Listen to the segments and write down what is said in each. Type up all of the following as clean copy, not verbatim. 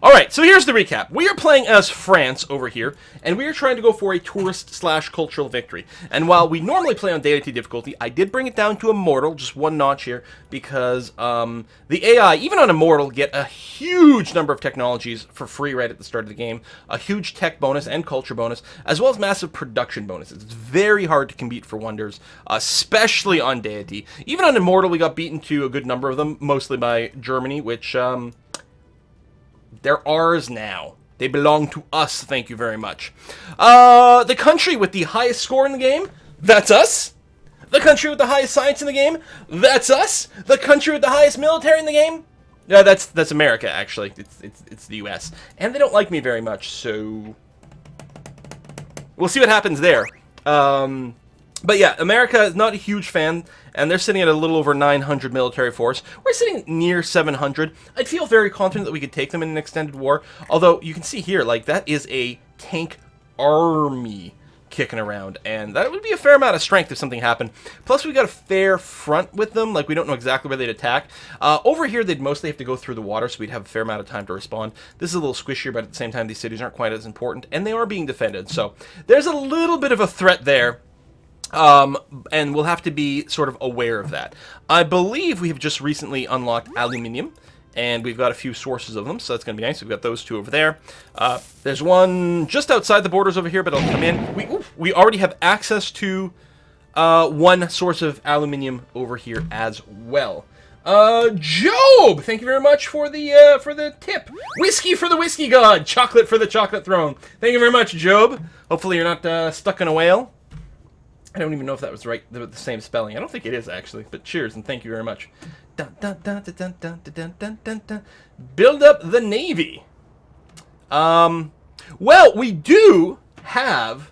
Alright, so here's the recap. We are playing as France over here, and we are trying to go for a tourist/cultural victory. And while we normally play on deity difficulty, I did bring it down to Immortal, just one notch here, because the AI, even on Immortal, get a huge number of technologies for free right at the start of the game, a huge tech bonus and culture bonus, as well as massive production bonuses. It's very hard to compete for wonders, especially on deity. Even on Immortal, we got beaten to a good number of them, mostly by Germany, which... they're ours now. They belong to us, thank you very much. The country with the highest score in the game, that's us. The country with the highest science in the game, that's us. The country with the highest military in the game, yeah, that's America, actually. It's the US. And they don't like me very much, so... we'll see what happens there. But yeah, America is not a huge fan, and they're sitting at a little over 900 military force. We're sitting near 700. I'd feel very confident that we could take them in an extended war, although you can see here, like, that is a tank army kicking around, and that would be a fair amount of strength if something happened. Plus, we got a fair front with them, like, we don't know exactly where they'd attack. Over here, they'd mostly have to go through the water, so we'd have a fair amount of time to respond. This is a little squishier, but at the same time, these cities aren't quite as important, and they are being defended, so there's a little bit of a threat there. And we'll have to be sort of aware of that. I believe we have just recently unlocked aluminium, and we've got a few sources of them, so that's going to be nice. We've got those two over there. There's one just outside the borders over here, but it'll come in. We already have access to one source of aluminium over here as well. Job, thank you very much for the tip. Whiskey for the whiskey god, chocolate for the chocolate throne. Thank you very much, Job. Hopefully you're not stuck in a whale. I don't even know if that was right, the same spelling. I don't think it is, actually. But cheers, and thank you very much. Dun, dun, dun, dun, dun, dun, dun, dun, dun, dun. Build up the Navy. Well, we do have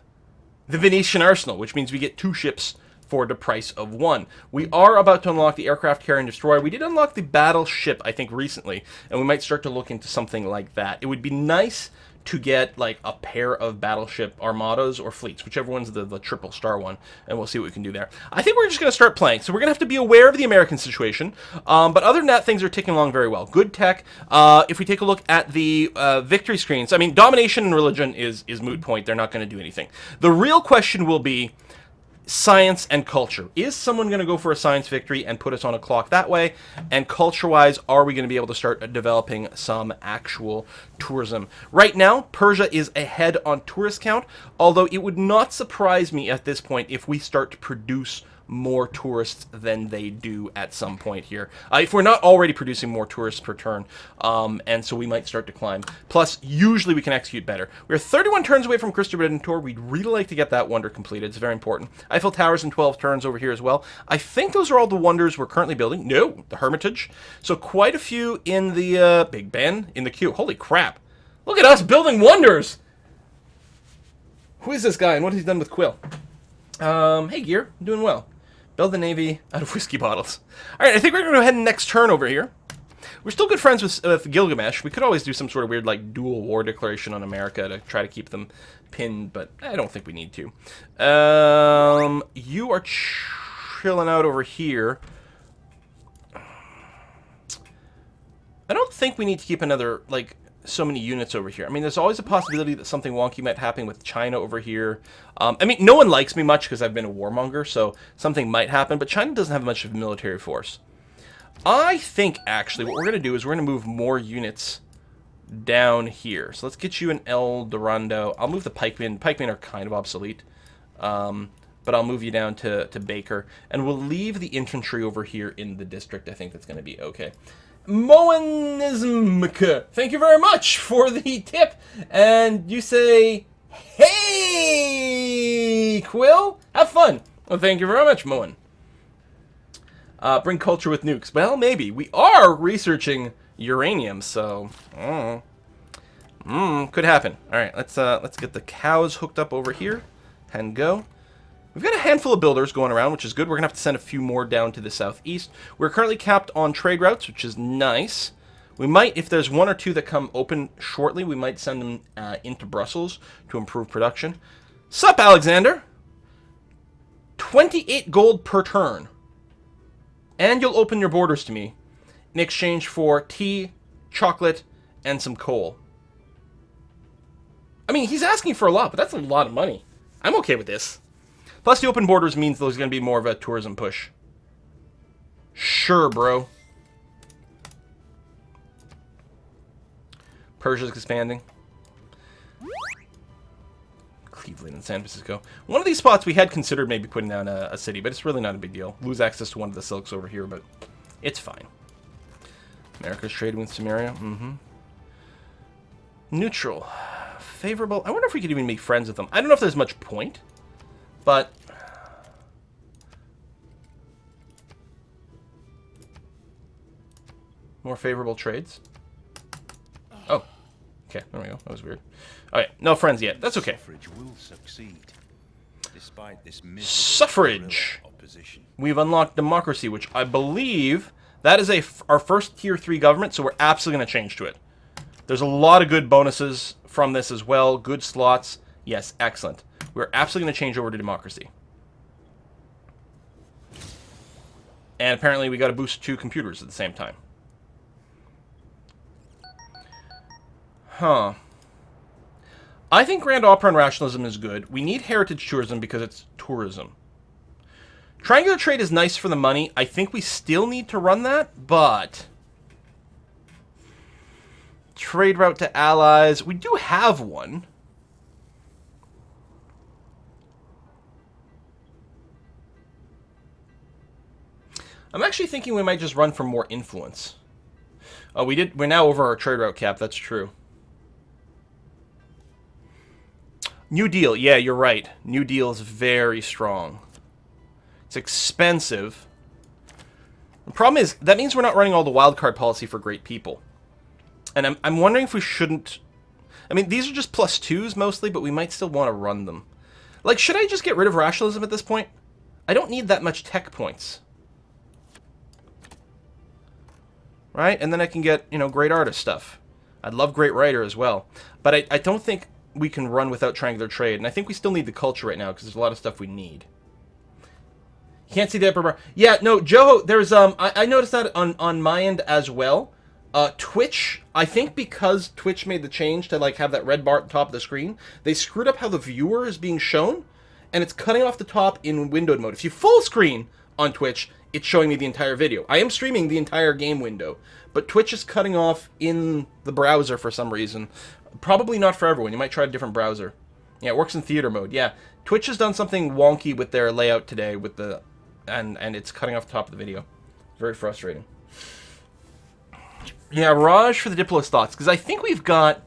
the Venetian Arsenal, which means we get 2 ships for the price of 1. We are about to unlock the aircraft carrier and destroyer. We did unlock the battleship, I think, recently, and we might start to look into something like that. It would be nice to get, like, a pair of battleship armadas or fleets, whichever one's the triple star one, and we'll see what we can do there. I think we're just going to start playing, so we're going to have to be aware of the American situation, but other than that, things are ticking along very well. Good tech. If we take a look at the victory screens, I mean, domination and religion is moot point. They're not going to do anything. The real question will be science and culture. Is someone going to go for a science victory and put us on a clock that way? And culture-wise, are we going to be able to start developing some actual tourism? Right now, Persia is ahead on tourist count, although it would not surprise me at this point if we start to produce more tourists than they do at some point here. If we're not already producing more tourists per turn, and so we might start to climb. Plus, usually we can execute better. We're 31 turns away from Christa Redentor. We'd really like to get that wonder completed. It's very important. Eiffel Tower's in 12 turns over here as well. I think those are all the wonders we're currently building. No, the Hermitage. So quite a few in the Big Ben in the queue. Holy crap. Look at us building wonders! Who is this guy and what has he done with Quill? Hey, Gear. I'm doing well. Build the Navy out of whiskey bottles. Alright, I think we're going to go ahead and next turn over here. We're still good friends with Gilgamesh. We could always do some sort of weird, like, dual war declaration on America to try to keep them pinned, but I don't think we need to. You are chilling out over here. I don't think we need to keep another, like, so many units over here. I mean, there's always a possibility that something wonky might happen with China over here. I mean, no one likes me much because I've been a warmonger, so something might happen, but China doesn't have much of a military force. I think, actually, what we're going to do is we're going to move more units down here. So let's get you an El Dorado. I'll move the pikemen. Pikemen are kind of obsolete, but I'll move you down to Baker, and we'll leave the infantry over here in the district. I think that's going to be okay. Moanism, thank you very much for the tip. And you say, hey, Quill, have fun. Well, thank you very much, Moan. Bring culture with nukes. Well, maybe. We are researching uranium, so could happen. All right, let's get the cows hooked up over here and go. We've got a handful of builders going around, which is good. We're going to have to send a few more down to the southeast. We're currently capped on trade routes, which is nice. We might, if there's 1 or 2 that come open shortly, we might send them into Brussels to improve production. Sup, Alexander? 28 gold per turn. And you'll open your borders to me in exchange for tea, chocolate, and some coal. I mean, he's asking for a lot, but that's a lot of money. I'm okay with this. Plus, the open borders means there's going to be more of a tourism push. Sure, bro. Persia's expanding. Cleveland and San Francisco. One of these spots we had considered maybe putting down a city, but it's really not a big deal. Lose access to one of the silks over here, but it's fine. America's trading with Samaria. Neutral. Favorable. I wonder if we could even make friends with them. I don't know if there's much point, but... More favorable trades. Oh. Okay, there we go. That was weird. Alright, no friends yet. That's okay. Suffrage will succeed, despite this Suffrage! We've unlocked democracy, which I believe that is our first tier 3 government, so we're absolutely going to change to it. There's a lot of good bonuses from this as well. Good slots. Yes, excellent. We're absolutely going to change over to democracy. And apparently we got to boost 2 computers at the same time. Huh. I think Grand Opera and Rationalism is good. We need Heritage Tourism because it's tourism. Triangular Trade is nice for the money. I think we still need to run that, but... Trade route to allies. We do have one. I'm actually thinking we might just run for more influence. Oh, we're now over our trade route cap. That's true. New Deal. Yeah, you're right. New Deal is very strong. It's expensive. The problem is, that means we're not running all the wildcard policy for great people. And I'm wondering if we shouldn't... I mean, these are just +2s mostly, but we might still want to run them. Like, should I just get rid of rationalism at this point? I don't need that much tech points. Right? And then I can get, you know, great artist stuff. I'd love great writer as well. But I don't think we can run without triangular trade. And I think we still need the culture right now, because there's a lot of stuff we need. You can't see the upper bar. Yeah, no, Joe, there's, I noticed that on my end as well. Twitch, I think because Twitch made the change to, like, have that red bar at the top of the screen, they screwed up how the viewer is being shown, and it's cutting off the top in windowed mode. If you full screen on Twitch, it's showing me the entire video. I am streaming the entire game window, but Twitch is cutting off in the browser for some reason. Probably not for everyone. You might try a different browser. Yeah, it works in theater mode. Yeah, Twitch has done something wonky with their layout today with the... And it's cutting off the top of the video. Very frustrating. Yeah, Raj for the Diplo's thoughts. Because I think we've got...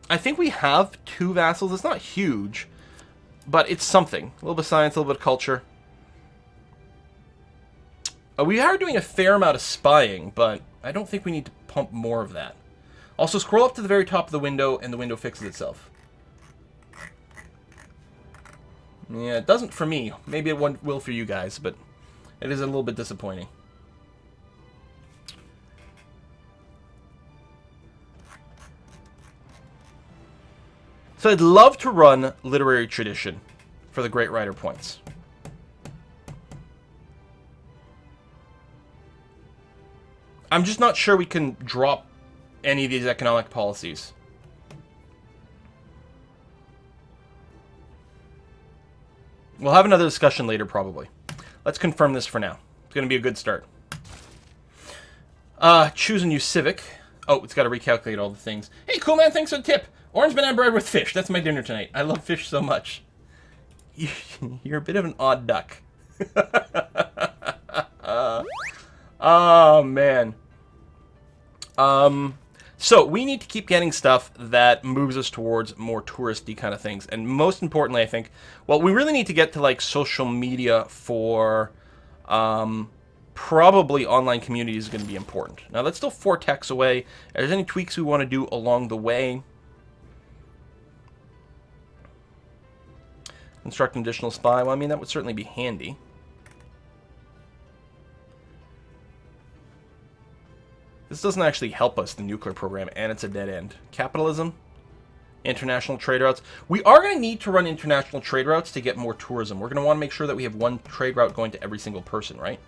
I think we have 2 vassals. It's not huge. But it's something. A little bit of science, a little bit of culture. We are doing a fair amount of spying, but I don't think we need to pump more of that. Also, scroll up to the very top of the window, and the window fixes itself. Yeah, it doesn't for me. Maybe it will for you guys, but it is a little bit disappointing. So I'd love to run literary tradition for the great writer points. I'm just not sure we can drop any of these economic policies. We'll have another discussion later, probably. Let's confirm this for now. It's going to be a good start. Choose a new civic. Oh, it's got to recalculate all the things. Hey, cool man, thanks for the tip. Orange banana bread with fish. That's my dinner tonight. I love fish so much. You're a bit of an odd duck. Oh, man. So we need to keep getting stuff that moves us towards more touristy kind of things. And most importantly, I think, well, we really need to get to, like, social media for, probably online communities is going to be important. Now, that's still 4 techs away. If there's any tweaks we want to do along the way. Construct an additional spy. Well, I mean, that would certainly be handy. This doesn't actually help us, the nuclear program, and it's a dead end. Capitalism, international trade routes. We are going to need to run international trade routes to get more tourism. We're going to want to make sure that we have one trade route going to every single person, right?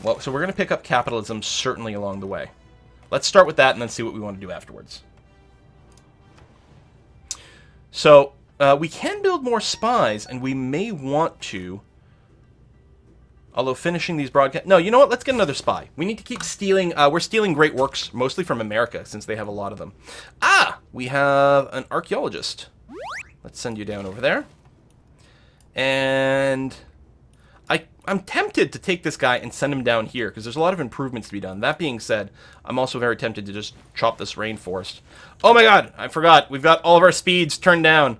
Well, so we're going to pick up capitalism certainly along the way. let's start with that and then see what we want to do afterwards. So, we can build more spies, and we may want to... Although finishing these broadcasts... No, you know what? Let's get another spy. We need to keep stealing... we're stealing great works, mostly from America, since they have a lot of them. Ah! We have an archaeologist. Let's send you down over there. And... I'm tempted to take this guy and send him down here, because there's a lot of improvements to be done. That being said, I'm also very tempted to just chop this rainforest. Oh my god! I forgot. We've got all of our speeds turned down.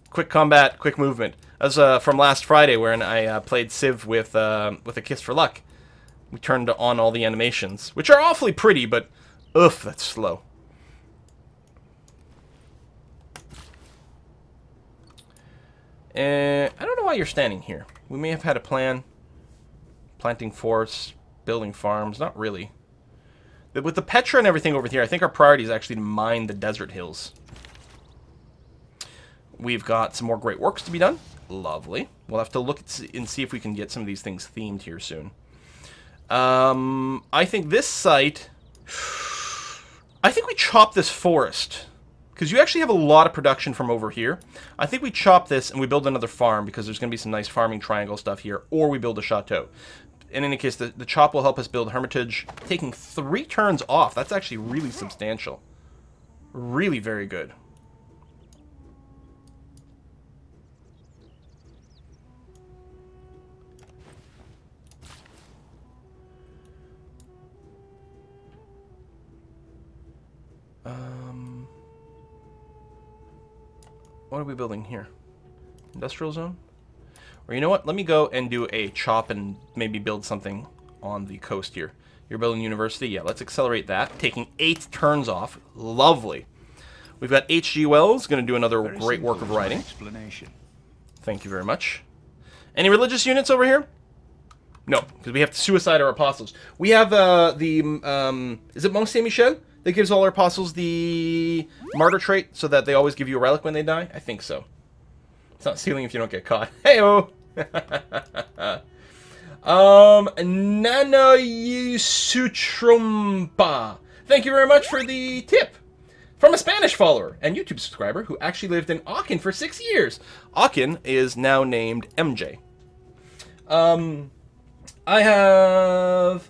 Quick combat, quick movement. That was from last Friday, when I played Civ with A Kiss for Luck. We turned on all the animations, which are awfully pretty, but oof, that's slow. I don't know why you're standing here. We may have had a plan. Planting forests, building farms, not really. With the Petra and everything over here, I think our priority is actually to mine the desert hills. We've got some more great works to be done. Lovely. We'll have to look and see if we can get some of these things themed here soon. I think this site... I think we chop this forest. Because you actually have a lot of production from over here. I think we chop this and we build another farm, because there's going to be some nice farming triangle stuff here. Or we build a chateau. In any case, the chop will help us build Hermitage, taking 3 turns off. That's actually really substantial. Really very good. What are we building here? Industrial zone? Or you know what? Let me go and do a chop and maybe build something on the coast here. You're building university? Yeah, let's accelerate that. Taking 8 turns off. Lovely. We've got H.G. Wells going to do another great work of writing. Thank you very much. Any religious units over here? No, because we have to suicide our apostles. We have is it Mont Saint-Michel that gives all our apostles the martyr trait so that they always give you a relic when they die? I think so. It's not stealing if you don't get caught. Hey-oh! Nana Sutrumpa. Thank you very much for the tip. From a Spanish follower and YouTube subscriber who actually lived in Aachen for 6 years. Aachen is now named MJ. I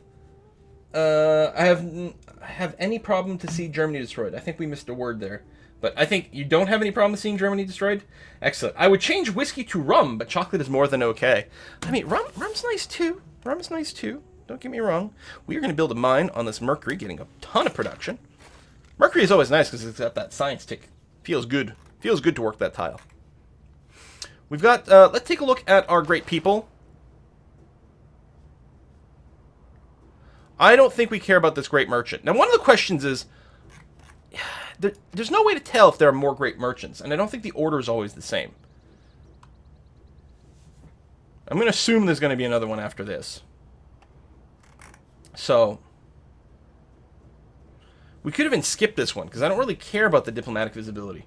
have any problem to see Germany destroyed. I think we missed a word there. But I think you don't have any problem with seeing Germany destroyed? Excellent. I would change whiskey to rum, but chocolate is more than okay. I mean, rum's nice too. Rum's nice too. Don't get me wrong. We are going to build a mine on this mercury, getting a ton of production. Mercury is always nice because it's got that science tick. Feels good. Feels good to work that tile. We've got, let's take a look at our great people. I don't think we care about this great merchant. Now, one of the questions is, there's no way to tell if there are more great merchants, and I don't think the order is always the same. I'm going to assume there's going to be another one after this. So, we could even skip this one, because I don't really care about the diplomatic visibility.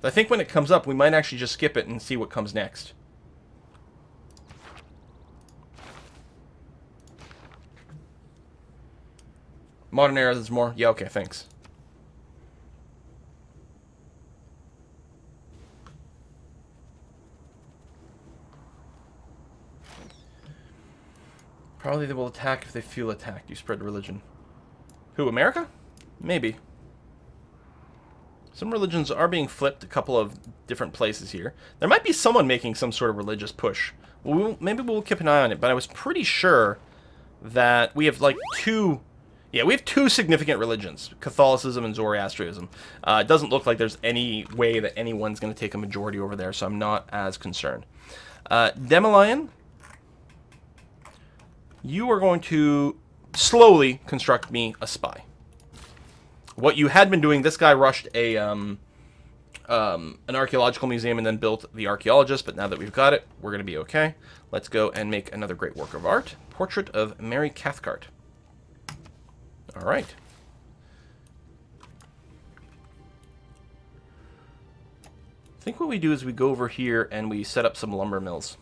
I think when it comes up, we might actually just skip it and see what comes next. Modern era, there's more. Yeah, okay, thanks. Probably they will attack if they feel attacked. You spread religion. Who, America? Maybe. Some religions are being flipped a couple of different places here. There might be someone making some sort of religious push. Well, maybe we'll keep an eye on it, but I was pretty sure that we have like two... Yeah, we have 2 significant religions, Catholicism and Zoroastrianism. It doesn't look like there's any way that anyone's going to take a majority over there, so I'm not as concerned. Demolion, you are going to slowly construct me a spy. What you had been doing, this guy rushed a an archaeological museum and then built the archaeologist, but now that we've got it, we're going to be okay. Let's go and make another great work of art. Portrait of Mary Cathcart. All right. I think what we do is we go over here and we set up some lumber mills.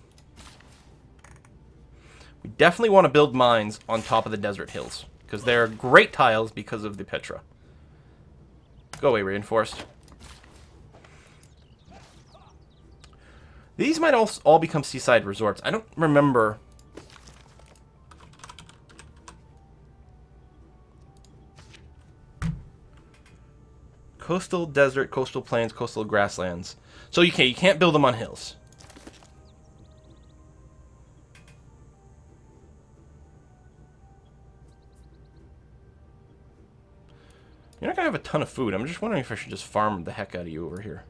We definitely want to build mines on top of the desert hills, because they're great tiles because of the Petra. Go away, reinforced. These might all become seaside resorts. I don't remember. Coastal desert, coastal plains, coastal grasslands. So you can't build them on hills. You're not going to have a ton of food. I'm just wondering if I should just farm the heck out of you over here.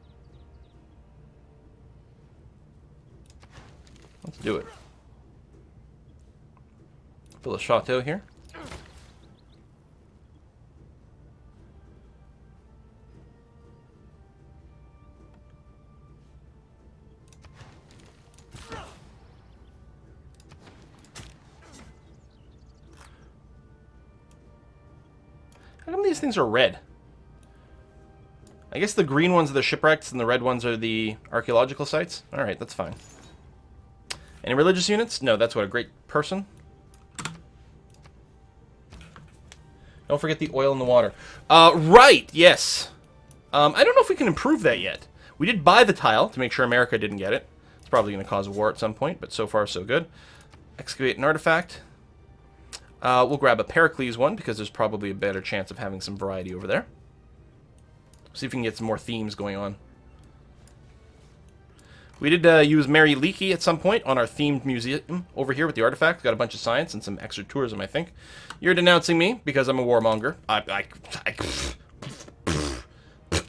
Let's do it. Build a chateau here. How come these things are red? I guess the green ones are the shipwrecks and the red ones are the archaeological sites? Alright, that's fine. Any religious units? No, that's what, a great person? Don't forget the oil in the water. Right, yes. I don't know if we can improve that yet. We did buy the tile to make sure America didn't get it. It's probably going to cause a war at some point, but so far so good. Excavate an artifact. We'll grab a Pericles one, because there's probably a better chance of having some variety over there. See if we can get some more themes going on. We did use Mary Leakey at some point on our themed museum over here with the artifact. Got a bunch of science and some extra tourism, I think. You're denouncing me because I'm a warmonger. I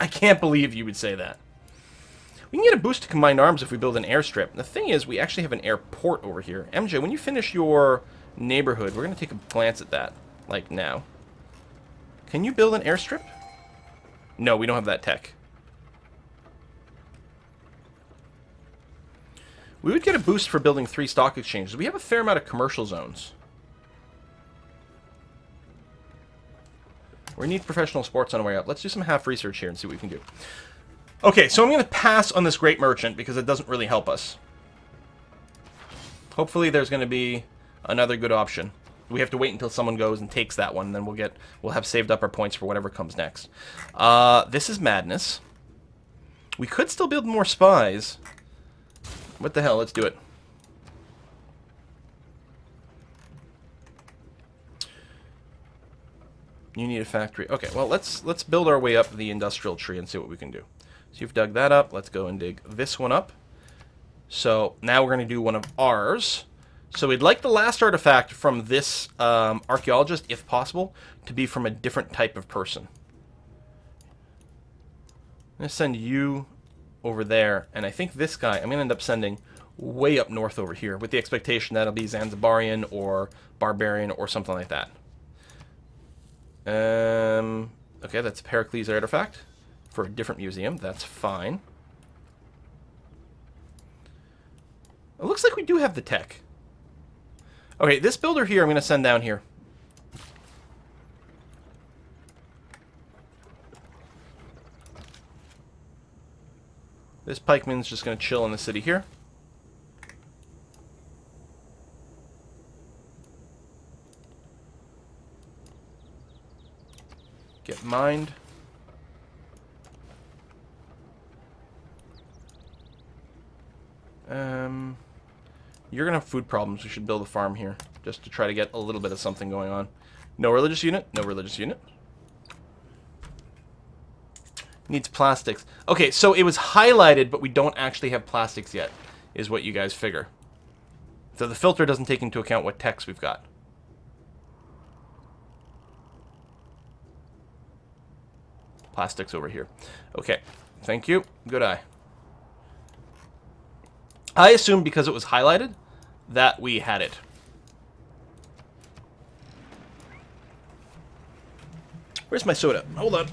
can't believe you would say that. We can get a boost to combined arms if we build an airstrip. The thing is, we actually have an airport over here. MJ, when you finish your neighborhood, we're going to take a glance at that, like now. Can you build an airstrip? No, we don't have that tech. We would get a boost for building 3 stock exchanges. We have a fair amount of commercial zones. We need professional sports on our way up. Let's do some half research here and see what we can do. Okay, so I'm going to pass on this great merchant because it doesn't really help us. Hopefully there's going to be another good option. We have to wait until someone goes and takes that one, and then we'll have saved up our points for whatever comes next. This is madness. We could still build more spies. What the hell? Let's do it. You need a factory. Okay, well, let's build our way up the industrial tree and see what we can do. So you've dug that up. Let's go and dig this one up. So now we're going to do one of ours. So we'd like the last artifact from this archaeologist, if possible, to be from a different type of person. I'm going to send you over there, and I think this guy, I'm going to end up sending way up north over here, with the expectation that'll be Zanzibarian or Barbarian or something like that. Okay, that's a Pericles artifact for a different museum. That's fine. It looks like we do have the tech. Okay, this builder here I'm going to send down here. This pikeman's just going to chill in the city here. Get mined. You're going to have food problems. We should build a farm here just to try to get a little bit of something going on. No religious unit. No religious unit. Needs plastics. Okay, so it was highlighted, but we don't actually have plastics yet, is what you guys figure. So the filter doesn't take into account what text we've got. Plastics over here. Okay, thank you. Good eye. I assumed because it was highlighted that we had it. Where's my soda? Hold on.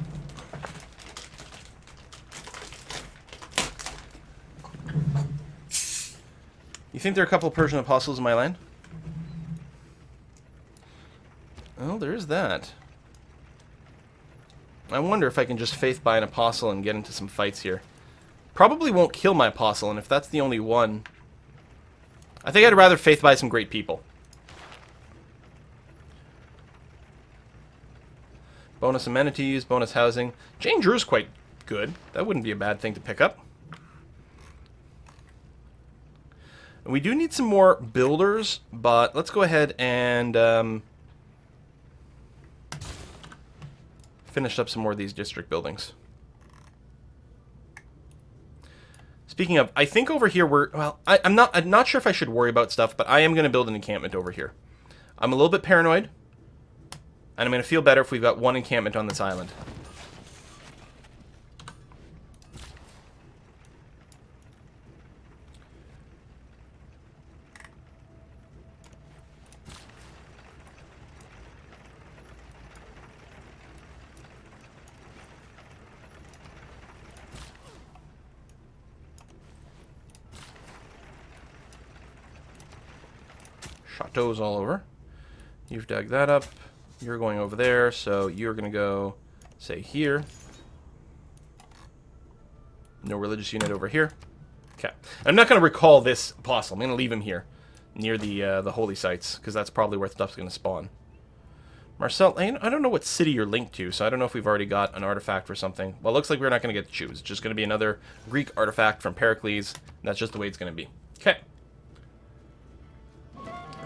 You think there are a couple of Persian apostles in my land? Well, there is that. I wonder if I can just faith by an apostle and get into some fights here. Probably won't kill my apostle, and if that's the only one... I think I'd rather faith by some great people. Bonus amenities, bonus housing. Jane Drew's quite good. That wouldn't be a bad thing to pick up. We do need some more builders, but let's go ahead and finish up some more of these district buildings. Speaking of, I think over here we're... Well, I'm not sure if I should worry about stuff, but I am going to build an encampment over here. I'm a little bit paranoid, and I'm going to feel better if we've got one encampment on this island. Chateaus all over. You've dug that up. You're going over there, so you're going to go, say, here. No religious unit over here. Okay. I'm not going to recall this apostle. I'm going to leave him here, near the holy sites, because that's probably where stuff's going to spawn. Marcel, I don't know what city you're linked to, so I don't know if we've already got an artifact or something. Well, it looks like we're not going to get to choose. It's just going to be another Greek artifact from Pericles, and that's just the way it's going to be. Okay.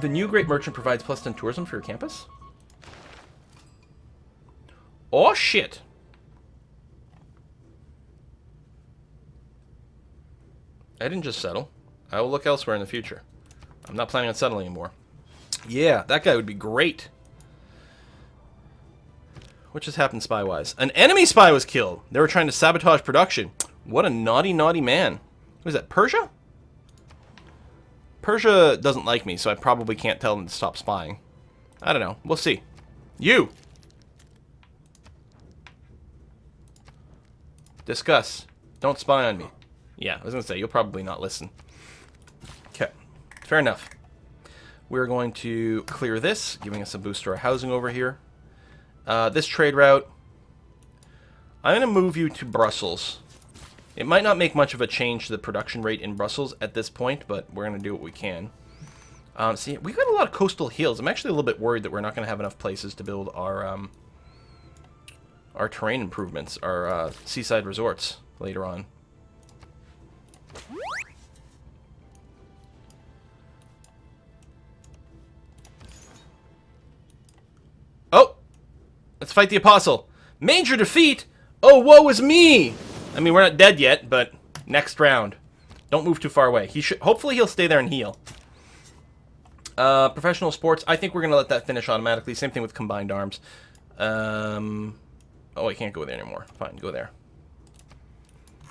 The new Great Merchant provides +10 tourism for your campus? Oh, shit. I didn't just settle. I will look elsewhere in the future. I'm not planning on settling anymore. Yeah, that guy would be great. What just happened spy-wise? An enemy spy was killed. They were trying to sabotage production. What a naughty, naughty man. Who is that, Persia? Persia doesn't like me, so I probably can't tell them to stop spying. I don't know. We'll see. You! Discuss. Don't spy on me. Yeah, I was going to say, you'll probably not listen. Okay. Fair enough. We're going to clear this, giving us a boost to our housing over here. This trade route, I'm going to move you to Brussels. It might not make much of a change to the production rate in Brussels at this point, but we're going to do what we can. See, we've got a lot of coastal hills. I'm actually a little bit worried that we're not going to have enough places to build our terrain improvements, our seaside resorts later on. Oh! Let's fight the Apostle. Major defeat? Oh, woe is me! I mean, we're not dead yet, but next round. Don't move too far away. Hopefully he'll stay there and heal. Professional sports, I think we're going to let that finish automatically. Same thing with combined arms. Oh, I can't go there anymore. Fine, go there.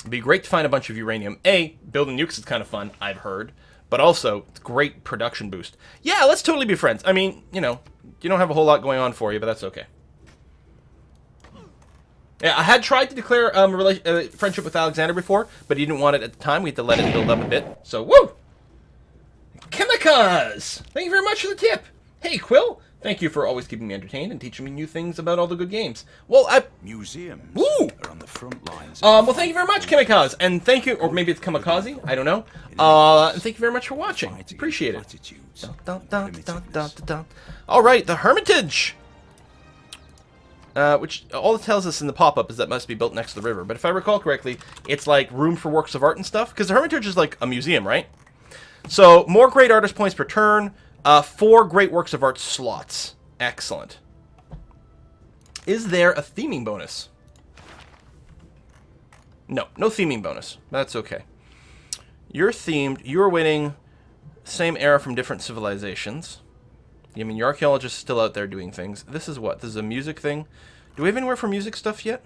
It'd be great to find a bunch of uranium. Building nukes is kind of fun, I've heard. But also, it's a great production boost. Yeah, let's totally be friends. I mean, you know, you don't have a whole lot going on for you, but that's okay. Yeah, I had tried to declare friendship with Alexander before, but he didn't want it at the time. We had to let it build up a bit. So, woo! Chemicals! Thank you very much for the tip. Hey, Quill. Thank you for always keeping me entertained and teaching me new things about all the good games. Well, museums are on the front lines. Well, thank you very much, Chemicals, and thank you, or maybe it's Kamikaze. I don't know. And thank you very much for watching. Appreciate it. All right, the Hermitage. Which all it tells us in the pop-up is that it must be built next to the river. But if I recall correctly, it's like room for works of art and stuff. Because the Hermitage is like a museum, right? So, more great artist points per turn. 4 great works of art slots. Excellent. Is there a theming bonus? No, no theming bonus. That's okay. You're themed. You're winning same era from different civilizations. I mean, your archaeologist is still out there doing things. This is what? This is a music thing? Do we have anywhere for music stuff yet?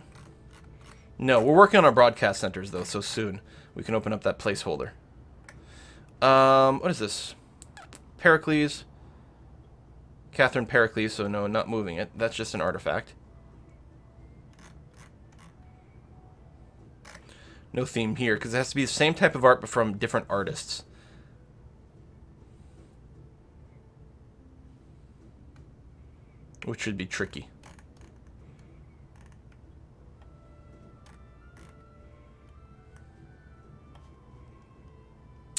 No, we're working on our broadcast centers, though, so soon we can open up that placeholder. What is this? Pericles. Catherine Pericles, so no, not moving it. That's just an artifact. No theme here, because it has to be the same type of art, but from different artists. Which should be tricky.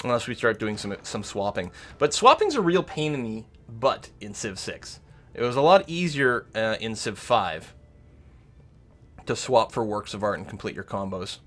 Unless we start doing some swapping. But swapping's a real pain in the butt in Civ 6. It was a lot easier in Civ 5. to swap for works of art and complete your combos.